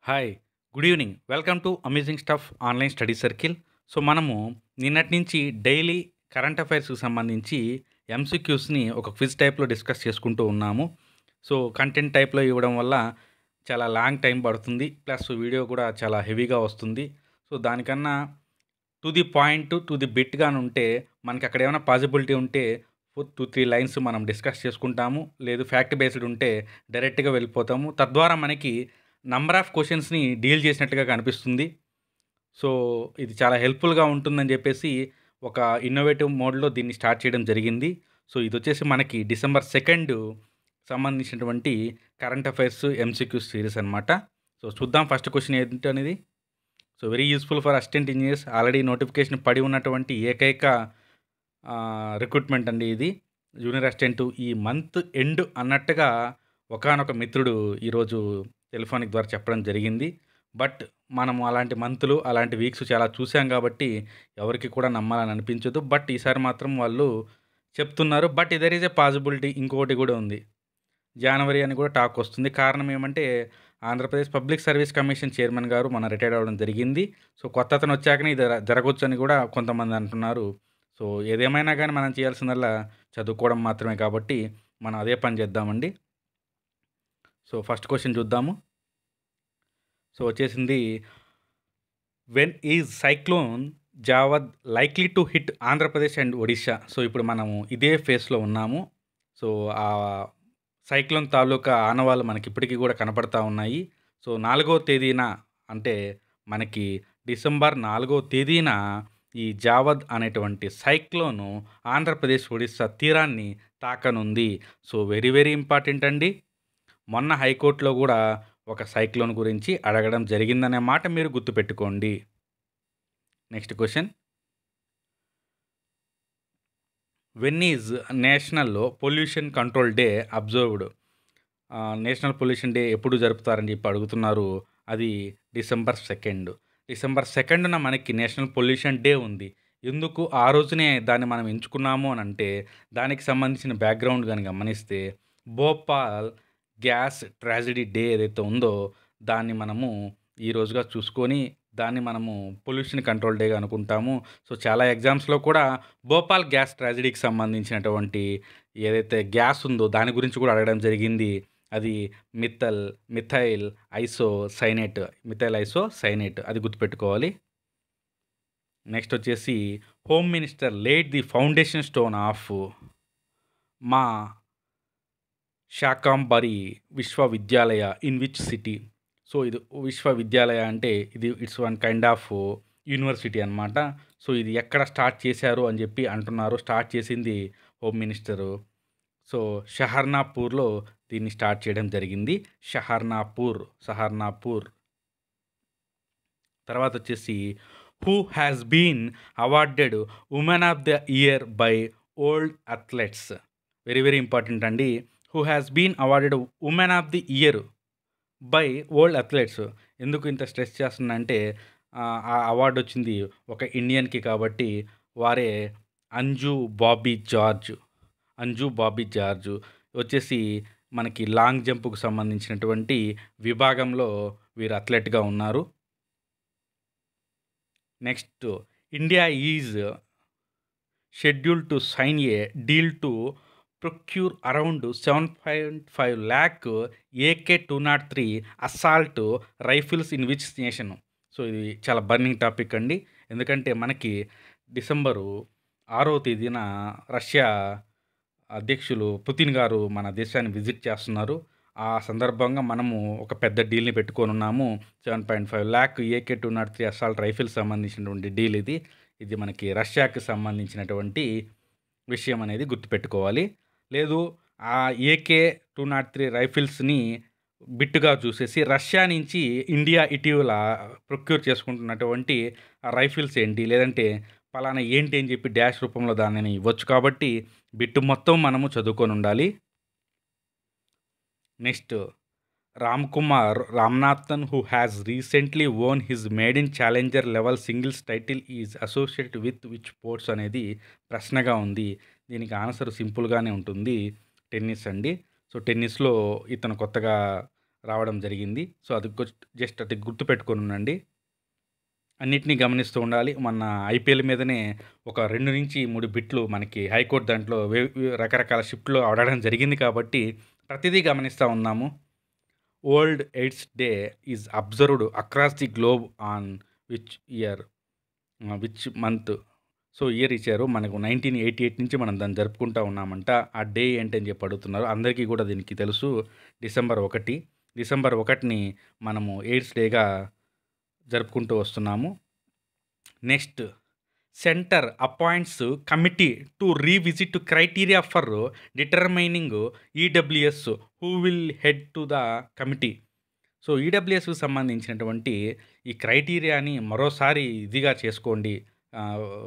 Hi. Good evening. Welcome to amazing stuff online study circle. So, మనము నిన్నటి నుంచి daily current అఫైర్స్‌కి సంబంధించి ఎంసీక్యూస్‌ని ఒక క్విజ్ టైప్‌లో డిస్కస్ చేసుకుంటూ ఉన్నాము. సో, కంటెంట్ టైప్‌లో ఇవ్వడం వల్ల చాలా లాంగ్ టైం పడుతుంది. ప్లస్ వీడియో కూడా చాలా హెవీగా వస్తుంది. సో, దానికన్నా to the point, to the bit గానుంటే మనకి అక్కడ ఏమైనా పాజిబిలిటీ ఉంటే 2, 3 లైన్స్ మనం డిస్కస్ చేసుకుంటాము. లేదు ఫ్యాక్ట్ బేస్డ్ ఉంటే డైరెక్ట్‌గా వెళ్ళిపోతాము. తద్వారా మనకి నంబర్ ఆఫ్ క్వెషన్స్‌ని డీల్ చేసినట్టుగా కనిపిస్తుంది. సో, ఇది చాలా హెల్ప్‌ఫుల్‌గా ఉంటుందని చెప్పేసి ఒక ఇన్నోవేటివ్ మోడ్‌లో దీన్ని స్టార్ట్ చేయడం జరిగింది. సో, ఇదొచ్చేసి మనకి డిసెంబర్ 2 సంబంధించినటువంటి కరెంట్ అఫైర్స్ ఎంసీక్యూస్ సీరీస్ అనమాట. సో, చూద్దాం ఫస్ట్ క్వెషన్ ఏంటనేది. So, very useful for assistant engineers. Already notification పడి ఉన్నటువంటి ఏకైక రిక్రూట్మెంట్ అండి ఇది. జూనియర్ అసిస్టెంట్ ఈ మంత్ ఎండ్ అన్నట్టుగా ఒకానొక మిత్రుడు ఈరోజు టెలిఫోనిక్ ద్వారా చెప్పడం జరిగింది. బట్ మనము అలాంటి మంత్‌లు, అలాంటి వీక్స్ చాలా చూసాం కాబట్టి ఎవరికీ కూడా నమ్మాలని అనిపించదు. బట్ ఈసారి మాత్రం వాళ్ళు చెప్తున్నారు. But there is a possibility ఇంకొకటి కూడా ఉంది. జనవరి అని కూడా టాక్ వస్తుంది. కారణం ఏమంటే Andhra Pradesh public service commission chairman గారు మొన్న రిటైర్ అవ్వడం జరిగింది. సో, కొత్తతను వచ్చాకనే ఇది జరగొచ్చని కూడా కొంతమంది అంటున్నారు. సో, ఏదేమైనా గానీ మనం చేయాల్సిందల్లా చదువుకోవడం మాత్రమే కాబట్టి మనం అదే పని చేద్దామండి. సో, ఫస్ట్ క్వెషన్ చూద్దాము. సో, వచ్చేసింది when is cyclone Jawad likely to hit Andhra Pradesh and Odisha. So, ఇప్పుడు మనము ఇదే ఫేస్‌లో ఉన్నాము. సో, ఆ సైక్లోన్ తాలూకా ఆనవాళ్ళు మనకి ఇప్పటికి కూడా కనపడతా ఉన్నాయి. సో, 4వ తేదీన అంటే మనకి డిసెంబర్ 4వ తేదీన ఈ జావద్ అనేటువంటి సైక్లోను ఆంధ్రప్రదేశ్, ఒడిస్సా తీరాన్ని తాకనుంది. సో, వెరీ వెరీ ఇంపార్టెంట్ అండి. మొన్న హైకోర్టులో కూడా ఒక సైక్లోన్ గురించి అడగడం జరిగిందనే మాట మీరు గుర్తుపెట్టుకోండి. Next question. When is national pollution control day observed? National pollution day ఎప్పుడు జరుపుతారని చెప్పి అడుగుతున్నారు. అది డిసెంబర్ 2. డిసెంబర్ 2న మనకి నేషనల్ పొల్యూషన్ డే ఉంది. ఎందుకు ఆ రోజునే దాన్ని మనం ఎంచుకున్నాము అనంటే, దానికి సంబంధించిన బ్యాక్‌గ్రౌండ్ గాని గమనిస్తే, భోపాల్ గ్యాస్ ట్రాజడీ డే ఏదైతే ఉందో, దాన్ని మనము ఈ రోజుగా చూసుకొని, దాన్ని మనము పొల్యూషన్ కంట్రోల్ డేగా అనుకుంటాము. సో, చాలా ఎగ్జామ్స్‌లో కూడా భోపాల్ గ్యాస్ ట్రాజడీకి సంబంధించినటువంటి ఏదైతే గ్యాస్ ఉందో, దాని గురించి కూడా అడగడం జరిగింది. అది మిథైల్ ఐసో సైనేట్ అది గుర్తుపెట్టుకోవాలి. నెక్స్ట్ వచ్చేసి home minister laid the foundation stone of మా శాకంబరి విశ్వవిద్యాలయ ఇన్ విచ్ సిటీ? సో, ఇది విశ్వవిద్యాలయ అంటే ఇది it's one kind of university అనమాట. సో, ఇది ఎక్కడ స్టార్ట్ చేశారు అని చెప్పి అంటున్నారు. స్టార్ట్ చేసింది హోమ్ మినిస్టరు. సో, షహర్నాపూర్‌లో దీన్ని స్టార్ట్ చేయడం జరిగింది. సహర్నాపూర్. తర్వాత వచ్చేసి who has been awarded women of the year by old athletes? Very very important అండి. Who has been awarded women of the year by old athletes? ఎందుకు ఇంత స్ట్రెస్ చేస్తున్నా ఆ అవార్డు వచ్చింది ఒక ఇండియన్‌కి కాబట్టి వారే అంజు బాబీ జార్జ్ వచ్చేసి మనకి లాంగ్ జంప్‌కు సంబంధించినటువంటి విభాగంలో వీరు అథ్లెట్‌గా ఉన్నారు. Next, India is scheduled to sign a deal to procure around 7.5 lakh AK-203 assault rifles in which nation? So, ఇది చాలా బర్నింగ్ టాపిక్ అండి. ఎందుకంటే మనకి డిసెంబరు 6వ తేదీన రష్యా అధ్యక్షులు పుతిన్ గారు మన దేశాన్ని విజిట్ చేస్తున్నారు. ఆ సందర్భంగా మనము ఒక పెద్ద డీల్‌ని పెట్టుకొనున్నాము. 7.5 lakh AK-203 అసాల్ట్ రైఫిల్స్ సంబంధించినటువంటి డీల్ ఇది. ఇది మనకి రష్యాకి సంబంధించినటువంటి విషయం అనేది గుర్తుపెట్టుకోవాలి. లేదు, ఆ AK-203 రైఫిల్స్‌ని బిట్టుగా చూసేసి రష్యా నుంచి ఇండియా ఇటీవల ప్రొక్యూర్ చేసుకుంటున్నటువంటి ఆ రైఫిల్స్ ఏంటి? లేదంటే పలానా ఏంటి అని చెప్పి డాష్ రూపంలో దానిని ఇవ్వచ్చు కాబట్టి బిట్ మొత్తం మనము చదువుకొనుండాలి. Next, Ramanathan who has recently won his maiden challenger level singles title is associated with which sports అనేది ప్రశ్నగా ఉంది. దీనికి ఆన్సర్ సింపుల్‌గానే ఉంటుంది. టెన్నిస్ అండి. సో, టెన్నిస్‌లో ఇతను కొత్తగా రావడం జరిగింది. సో, అది జస్ట్ అది గుర్తుపెట్టుకొని ఉండండి. అన్నిటిని గమనిస్తూ ఉండాలి. మొన్న ఐపీఎల్ మీదనే ఒక 2-3 బిట్లు మనకి హైకోర్టు దాంట్లో రకరకాల షిఫ్ట్‌లో అడగడం జరిగింది కాబట్టి ప్రతిదీ గమనిస్తా ఉన్నాము. World AIDS day is observed across the globe on which year? Which month? So, year ఇచ్చారు. మనకు 1988 నుంచి మనం దాన్ని జరుపుకుంటా ఉన్నామంట. ఆ డే ఏంటని చెప్పి అడుగుతున్నారు. అందరికీ కూడా దీనికి తెలుసు. డిసెంబర్ 1. డిసెంబర్ 1ని మనము ఎయిడ్స్ డేగా జరుపుకుంటూ వస్తున్నాము. Next, centre appoints committee to revisit criteria for determining EWS. Who will head to the committee? So, ఈడబ్ల్యూఎస్‌కి సంబంధించినటువంటి ఈ క్రైటీరియాని మరోసారి ఇదిగా చేసుకోండి,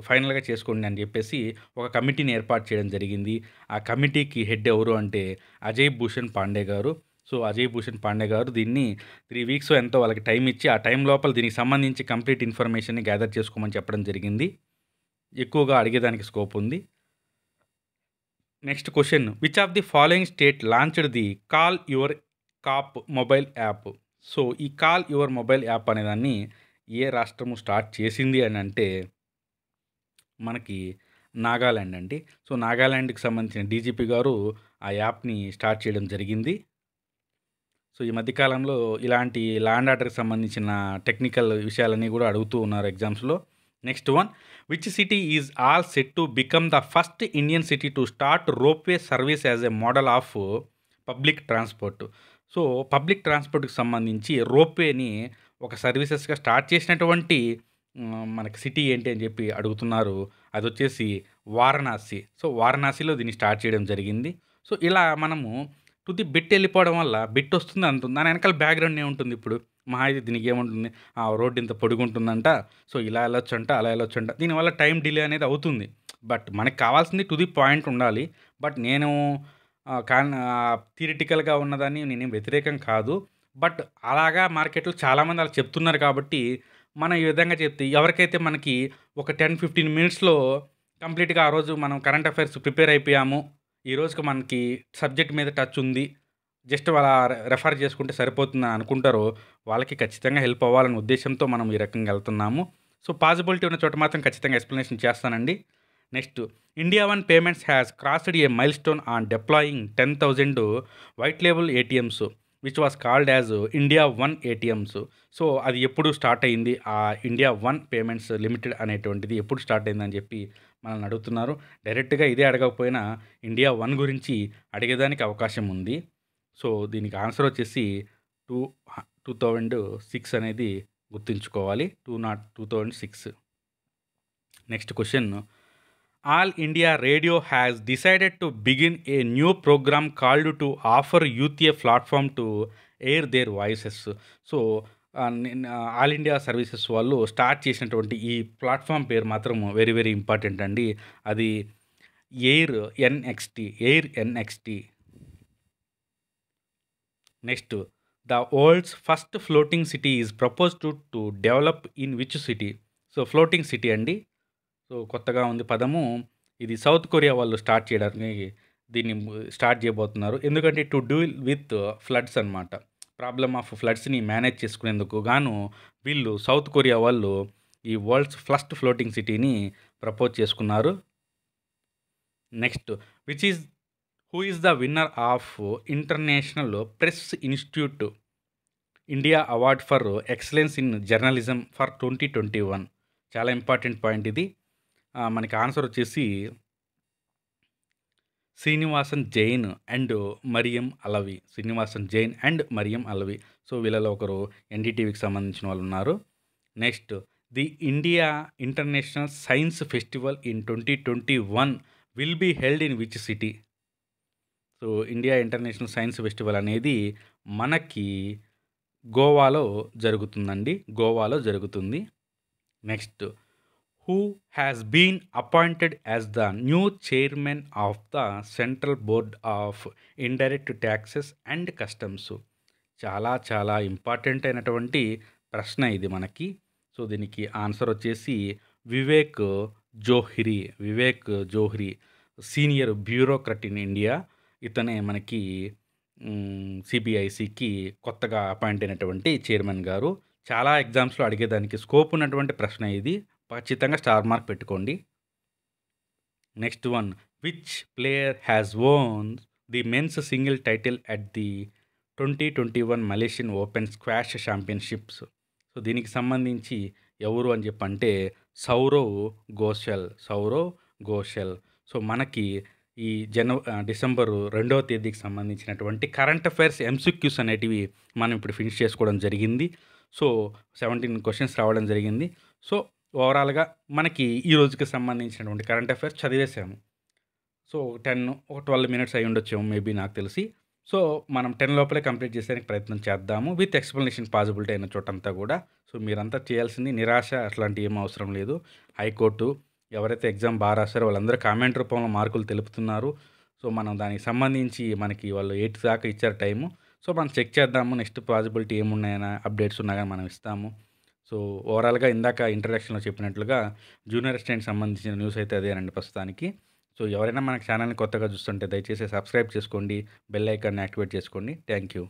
ఫైనల్‌గా చేసుకోండి అని చెప్పేసి ఒక కమిటీని ఏర్పాటు చేయడం జరిగింది. ఆ కమిటీకి హెడ్ ఎవరు అంటే అజయ్ భూషణ్ పాండే గారు. సో, అజయ్ భూషణ్ పాండే గారు దీన్ని 3 వీక్స్ ఎంతో వాళ్ళకి టైం ఇచ్చి, ఆ టైం లోపల దీనికి సంబంధించి కంప్లీట్ ఇన్ఫర్మేషన్‌ని గ్యాదర్ చేసుకోమని చెప్పడం జరిగింది. ఎక్కువగా అడిగేదానికి స్కోప్ ఉంది. Next question, which of the following state launched the call your cop mobile app? So, ఈ కాల్ యువర్ మొబైల్ యాప్ అనేదాన్ని ఏ రాష్ట్రము స్టార్ట్ చేసింది అని అంటే మనకి నాగాలాండ్ అండి. సో, నాగాలాండ్‌కి సంబంధించిన డీజీపీ గారు ఆ యాప్‌ని స్టార్ట్ చేయడం జరిగింది. సో, ఈ మధ్య కాలంలో ఇలాంటి ల్యాండ్ ఆర్డర్‌కి సంబంధించిన టెక్నికల్ విషయాలన్నీ కూడా అడుగుతూ ఉన్నారు ఎగ్జామ్స్‌లో. Next one, which city is all set to become the first Indian city to start ropeway service as a model of public transport? So, public ట్రాన్స్‌పోర్ట్‌కి సంబంధించి రోప్‌వేని ఒక సర్వీసెస్‌గా స్టార్ట్ చేసినటువంటి మనకి సిటీ ఏంటి అని చెప్పి అడుగుతున్నారు. అదొచ్చేసి వారణాసి. సో, వారణాసిలో దీన్ని స్టార్ట్ చేయడం జరిగింది. సో, ఇలా మనము తుది బిట్ వెళ్ళిపోవడం వల్ల బిట్ వస్తుంది అంటుంది. దాని వెనకాల బ్యాక్‌గ్రౌండ్ ఏముంటుంది ఇప్పుడు? మహా అయితే దీనికి ఏముంటుంది? రోడ్ ఇంత పొడుగుంటుందంట. సో, ఇలా వెళ్ళొచ్చంట, అలా వెళ్ళొచ్చంట. దీనివల్ల టైం డిలే అనేది అవుతుంది. బట్ మనకు కావాల్సింది టు ది పాయింట్ ఉండాలి. బట్ నేను థియరిటికల్‌గా ఉన్నదాన్ని నేనేం వ్యతిరేకం కాదు. బట్ అలాగా మార్కెట్‌లో చాలామంది అలా చెప్తున్నారు కాబట్టి, మనం ఈ విధంగా చెప్తే ఎవరికైతే మనకి ఒక 10, 15 మినిట్స్‌లో కంప్లీట్‌గా ఆ రోజు మనం కరెంట్ అఫైర్స్ ప్రిపేర్ అయిపోయాము. ఈ రోజుకి మనకి సబ్జెక్ట్ మీద టచ్ ఉంది. జస్ట్ అలా రెఫర్ చేసుకుంటే సరిపోతుందని అనుకుంటారో, వాళ్ళకి ఖచ్చితంగా హెల్ప్ అవ్వాలనే ఉద్దేశ్యంతో మనం ఈ రకంగా వెళ్తున్నాము. సో, పాసిబిలిటీ ఉన్న చోట మాత్రం ఖచ్చితంగా ఎక్స్‌ప్లనేషన్ చేస్తానండి. Next, India one payments has crossed A milestone on deploying 10,000 white label ATMs which was called as India one ATMs. So, అది ఎప్పుడు స్టార్ట్ అయింది? ఆ ఇండియా వన్ పేమెంట్స్ లిమిటెడ్ అనేటువంటిది ఎప్పుడు స్టార్ట్ అయిందని చెప్పి మనల్ని అడుగుతున్నారు. డైరెక్ట్‌గా ఇదే అడగకపోయినా ఇండియా వన్ గురించి అడిగేదానికి అవకాశం ఉంది. సో, దీనికి ఆన్సర్ వచ్చేసి టూ 2006 అనేది గుర్తుంచుకోవాలి. 2006. Next question, all India radio has decided to begin a new programme called to offer youth a platform to air their voices. So, all India services వాళ్ళు start చేసినటువంటి ఈ ప్లాట్‌ఫార్మ్ పేరు మాత్రం very, very important అండి. అది air NXT. Air NXT. Next, the world's first floating city is proposed to develop in which city? So, floating city అండి. So, కొత్తగా ఉంది పదము. ఇది సౌత్ కొరియా వాళ్ళు స్టార్ట్ చేయడానికి దీన్ని స్టార్ట్ చేయబోతున్నారు. ఎందుకంటే టు డీల్ విత్ ఫ్లడ్స్ అనమాట. ప్రాబ్లమ్ ఆఫ్ ఫ్లడ్స్‌ని మేనేజ్ చేసుకునేందుకు గాను వీళ్ళు సౌత్ కొరియా వాళ్ళు ఈ వరల్డ్స్ ఫస్ట్ ఫ్లోటింగ్ సిటీని ప్రపోజ్ చేసుకున్నారు. Next, which is who is the winner of International Press Institute India award for excellence in journalism for 2021? చాలా ఇంపార్టెంట్ పాయింట్ ఇది. మనకి ఆన్సర్ వచ్చేసి Srinivasan Jain and Mariyam Alavi. Srinivasan Jain and Mariyam Alavi. So, వీళ్ళలో ఒకరు ఎన్‌డీటీవీకి సంబంధించిన వాళ్ళు ఉన్నారు. Next, the India international science festival in 2021 will be held in which city? So, India international science festival అనేది మనకి గోవాలో జరుగుతుందండి. గోవాలో జరుగుతుంది. Next, who has been appointed as the new chairman of the central board of indirect taxes and customs? చాలా చాలా important అయినటువంటి ప్రశ్న ఇది మనకి. సో, దీనికి ఆన్సర్ వచ్చేసి Vivek Johri. Vivek Johri senior బ్యూరోక్రట్ in India. ఇతనే మనకి సిబిఐసికి కొత్తగా అపాయింట్ అయినటువంటి చైర్మన్ గారు. చాలా ఎగ్జామ్స్‌లో అడిగేదానికి స్కోప్ ఉన్నటువంటి ప్రశ్న ఇది. ఖచ్చితంగా స్టార్ మార్క్ పెట్టుకోండి. Next one. Which player has won the men's single title at the 2021 Malaysian open squash championships? So, దీనికి సంబంధించి ఎవరు అని చెప్పంటే సౌరవ్ ఘోషల్. సో, మనకి ఈ డిసెంబరు 2వ తేదీకి సంబంధించినటువంటి కరెంట్ అఫైర్స్ ఎంసీక్యూస్ అనేటివి మనం ఇప్పుడు ఫినిష్ చేసుకోవడం జరిగింది. సో, 17 క్వెషన్స్ రావడం జరిగింది. సో, ఓవరాల్‌గా మనకి ఈ రోజుకి సంబంధించినటువంటి కరెంట్ అఫైర్స్ చదివేసాము. సో, ఒక 12 మినిట్స్ అయ్యి ఉండొచ్చేమో మేబీ నాకు తెలిసి. సో, మనం 10 లోపలే కంప్లీట్ చేసేదానికి ప్రయత్నం చేద్దాము. విత్ ఎక్స్‌ప్లనేషన్ పాసిబిలిటీ అయిన చోటంతా కూడా. సో, మీరంతా చేయాల్సింది నిరాశ అట్లాంటివి ఏమి అవసరం లేదు. హైకోర్టు ఎవరైతే ఎగ్జామ్ బాగా రాసారో వాళ్ళందరూ కామెంట్ రూపంలో మార్కులు తెలుపుతున్నారు. సో, మనం దానికి సంబంధించి మనకి వాళ్ళు 8 దాకా ఇచ్చారు టైము. సో, మనం చెక్ చేద్దాము. నెక్స్ట్ పాసిబిలిటీ ఏమున్నాయనా అప్డేట్స్ ఉన్నా గానీ మనం ఇస్తాము. సో, ఓవరాల్‌గా ఇందాక ఇంట్రడక్షన్‌లో చెప్పినట్లుగా జూనియర్ అసిస్టెంట్‌కి సంబంధించిన న్యూస్ అయితే అదేనండి ప్రస్తుతానికి. సో, ఎవరైనా మన ఛానల్‌ని కొత్తగా చూస్తుంటే దయచేసి సబ్స్క్రైబ్ చేసుకోండి. బెల్ ఐకాన్‌ని యాక్టివేట్ చేసుకోండి. Thank you.